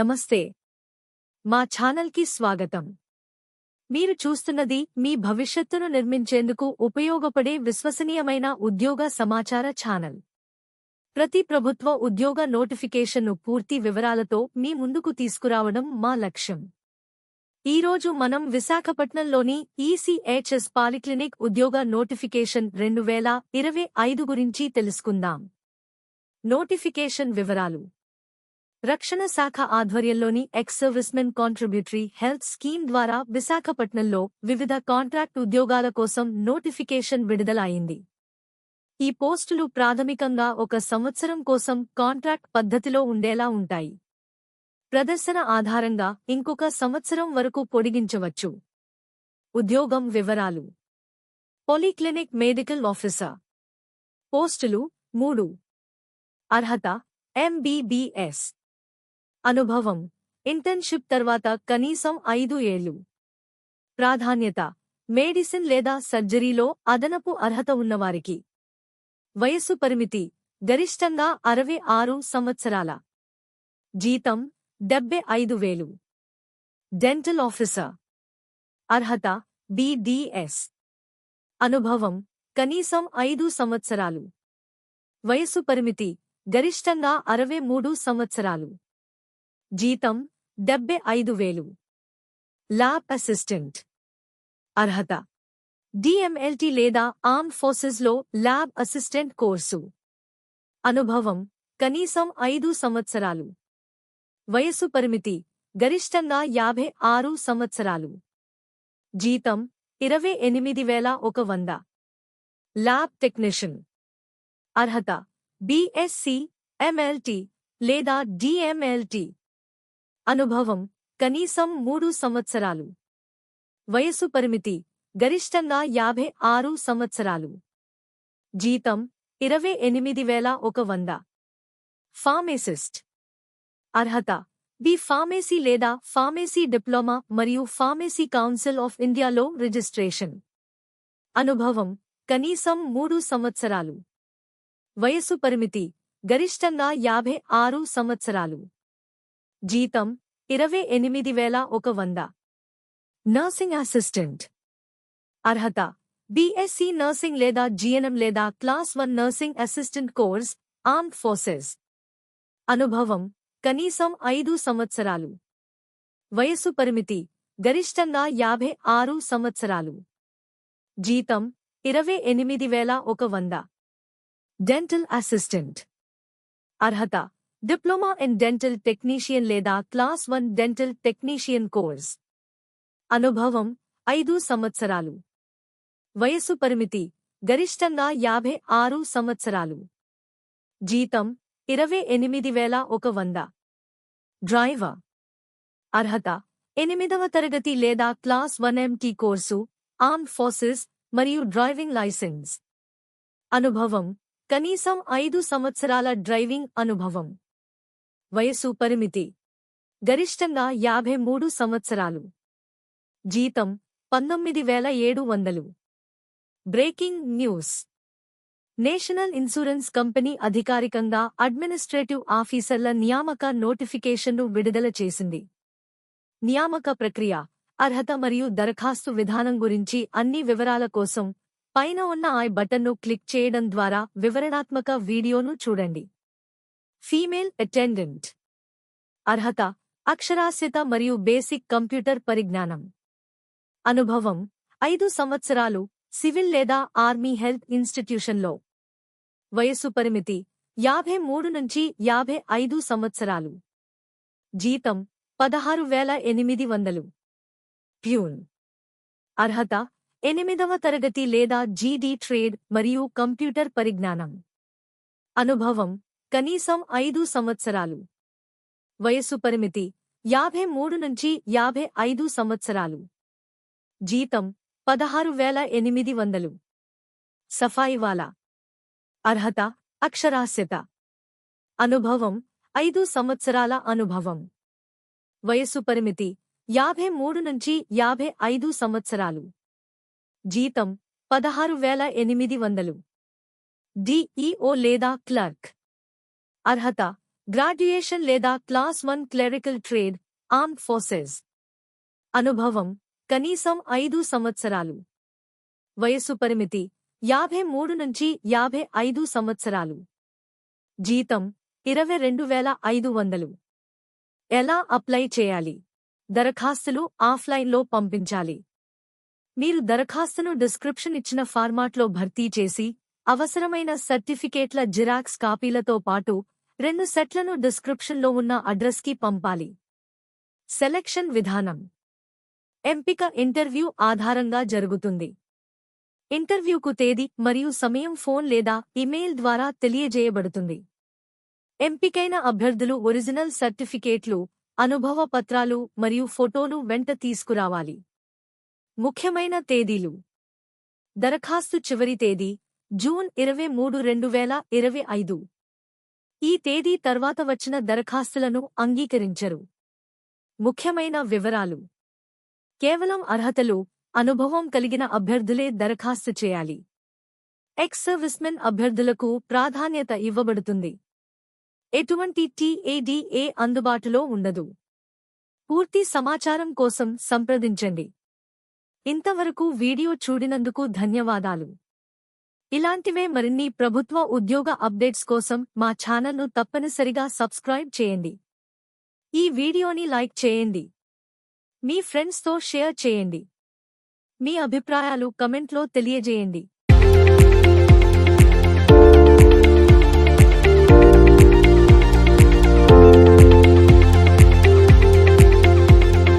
నమస్తే. మా ఛానల్కి స్వాగతం. మీరు చూస్తున్నది మీ భవిష్యత్తును నిర్మించేందుకు ఉపయోగపడే విశ్వసనీయమైన ఉద్యోగ సమాచార ఛానల్. ప్రతి ప్రభుత్వ ఉద్యోగ నోటిఫికేషన్ను పూర్తి వివరాలతో మీ ముందుకు తీసుకురావడం మా లక్ష్యం. ఈరోజు మనం విశాఖపట్నంలోని ఈసీహెచ్ఎస్ పాలిక్లినిక్ ఉద్యోగ నోటిఫికేషన్ 2025 గురించి తెలుసుకుందాం. నోటిఫికేషన్ వివరాలు. రక్షణ శాఖ ఆధ్వర్యంలోని ex servicemen contributory health scheme ద్వారా విశాఖపట్నంలో వివిధ కాంట్రాక్ట్ ఉద్యోగాల కోసం నోటిఫికేషన్ విడుదల అయింది. ఈ పోస్టులు ప్రాథమికంగా 1 సంవత్సరం కోసం కాంట్రాక్ట్ పద్ధతిలో ఉండేలా ఉంటాయి. ప్రదర్శన ఆధారంగా ఇంకొక సంవత్సరం వరకు పొడిగించవచ్చు. ఉద్యోగం వివరాలు. Polyclinic medical officer. పోస్టులు 3. అర్హత ఎంబీబీఎస్. అనుభవం ఇంటర్న్షిప్ తర్వాత కనీసం 5 ఏళ్లు. ప్రాధాన్యత మెడిసిన్ లేదా సర్జరీలో అదనపు అర్హత ఉన్నవారికి. వయస్సు పరిమితి గరిష్టంగా 66 సంవత్సరాల. జీతం 75,000. Dental officer. అర్హత బీడీఎస్. అనుభవం కనీసం 5 సంవత్సరాలు. వయస్సు పరిమితి గరిష్టంగా 63 సంవత్సరాలు. జీతం 75,000. Lab assistant. అర్హత డిఎంఎల్టీ లేదా ఆర్మ్డ్ ఫోర్సెస్లో ల్యాబ్ అసిస్టెంట్ కోర్సు. అనుభవం కనీసం 5 సంవత్సరాలు. వయస్సు పరిమితి గరిష్టంగా 56 సంవత్సరాలు. జీతం 28,100. Lab technician. అర్హత బీఎస్సీ, ఎంఎల్టీ లేదా డిఎంఎల్టీ. అనుభవం కనీసం 3 సంవత్సరాలు. వయస్సు పరిమితి గరిష్టంగా 56 సంవత్సరాలు. జీతం 28,100. ఫార్మసిస్ట్. అర్హత బి ఫార్మసీ లేదా ఫార్మసీ డిప్లొమా మరియు ఫార్మసీ కౌన్సిల్ ఆఫ్ ఇండియాలో రిజిస్ట్రేషన్. అనుభవం కనీసం 3 సంవత్సరాలు. వయస్సు పరిమితి గరిష్టంగా 56 సంవత్సరాలు. జీతం 28,100. Nursing assistant. అర్హత బీఎస్సీ నర్సింగ్ లేదా జీఎన్ఎం లేదా class 1 nursing assistant course, armed forces. అనుభవం కనీసం 5 సంవత్సరాలు. వయస్సు పరిమితి గరిష్టంగా 56 సంవత్సరాలు. జీతం 28,100. Dental assistant. అర్హత డిప్లొమా ఇన్ డెంటల్ టెక్నీషియన్ లేదా క్లాస్ 1 డెంటల్ టెక్నీషియన్ కోర్స్. అనుభవం 5 సంవత్సరాలు. వయస్సు పరిమితి గరిష్టంగా 56 సంవత్సరాలు. జీతం 28,100. డ్రైవర్. అర్హత 8వ తరగతి లేదా class 1 empty course, armed forces మరియు డ్రైవింగ్ లైసెన్స్. అనుభవం కనీసం 5 సంవత్సరాల డ్రైవింగ్ అనుభవం. వయస్సు పరిమితి గరిష్టంగా 53 సంవత్సరాలు. జీతం 19,700. Breaking news. National insurance company అధికారికంగా అడ్మినిస్ట్రేటివ్ ఆఫీసర్ల నియామక నోటిఫికేషన్ను విడుదల చేసింది. నియామక ప్రక్రియ, అర్హత మరియు దరఖాస్తు విధానం గురించి అన్ని వివరాల కోసం పైన ఉన్న ఐ బటన్ను క్లిక్ చేయడం ద్వారా వివరణాత్మక వీడియోను చూడండి. Female attendant. అర్హత అక్షరాస్యత మరియు బేసిక్ కంప్యూటర్ పరిజ్ఞానం. అనుభవం 5 సంవత్సరాలు సివిల్ లేదా ఆర్మీ హెల్త్ ఇన్స్టిట్యూషన్లో. వయస్సు పరిమితి 53 నుంచి 55 సంవత్సరాలు. జీతం 16,800. ప్యూన్. అర్హత 8వ తరగతి లేదా జీడీ ట్రేడ్ మరియు కంప్యూటర్ పరిజ్ఞానం. అనుభవం కనీసం 5 సంవత్సరాలు. వయస్సు పరిమితి 53 నుంచి 55 సంవత్సరాలు. జీతం 16,800. సఫాయివాలా. అర్హత అక్షరాస్యత. అనుభవం 5 సంవత్సరాల అనుభవం. వయస్సు పరిమితి 53 నుంచి 55 సంవత్సరాలు. జీతం 16,800. డిఈఓ లేదా క్లర్క్. అర్హత గ్రాడ్యుయేషన్ లేదా class 1 clerical trade, armed forces. అనుభవం కనీసం 5 సంవత్సరాలు. వయస్సు పరిమితి 53 నుంచి 55 సంవత్సరాలు. జీతం 22,500. ఎలా అప్లై చేయాలి? దరఖాస్తులు ఆఫ్లైన్లో పంపించాలి. మీరు దరఖాస్తును డిస్క్రిప్షన్ ఇచ్చిన ఫార్మాట్లో భర్తీ చేసి, అవసరమైన సర్టిఫికేట్ల జిరాక్స్ కాపీలతో పాటు 2 సెట్లను డిస్క్రిప్షన్లో ఉన్న అడ్రస్కి పంపాలి. సెలక్షన్ విధానం. ఎంపిక ఇంటర్వ్యూ ఆధారంగా జరుగుతుంది. ఇంటర్వ్యూకు తేదీ మరియు సమయం ఫోన్ లేదా ఇమెయిల్ ద్వారా తెలియజేయబడుతుంది. ఎంపికైన అభ్యర్థులు ఒరిజినల్ సర్టిఫికేట్లు, అనుభవ పత్రాలు మరియు ఫోటోలు వెంట తీసుకురావాలి. ముఖ్యమైన తేదీలు. దరఖాస్తు చివరి తేదీ జూన్ 23, 2025. ఈ తేదీ తర్వాత వచ్చిన దరఖాస్తులను అంగీకరించరు. ముఖ్యమైన వివరాలు. కేవలం అర్హతలు, అనుభవం కలిగిన అభ్యర్థులే దరఖాస్తు చేయాలి. ఎక్స్ సర్వీస్మెన్ అభ్యర్థులకు ప్రాధాన్యత ఇవ్వబడుతుంది. ఎటువంటి టీఏడీఏ అందుబాటులో ఉండదు. పూర్తి సమాచారం కోసం సంప్రదించండి. ఇంతవరకు వీడియో చూడినందుకు ధన్యవాదాలు. ఇలాంటివే మరిన్ని ప్రభుత్వ ఉద్యోగ అప్డేట్స్ కోసం మా ఛానల్ను తప్పనిసరిగా సబ్స్క్రైబ్ చేయండి. ఈ వీడియోని లైక్ చేయండి. మీ ఫ్రెండ్స్తో షేర్ చేయండి. మీ అభిప్రాయాలు కమెంట్లో తెలియజేయండి.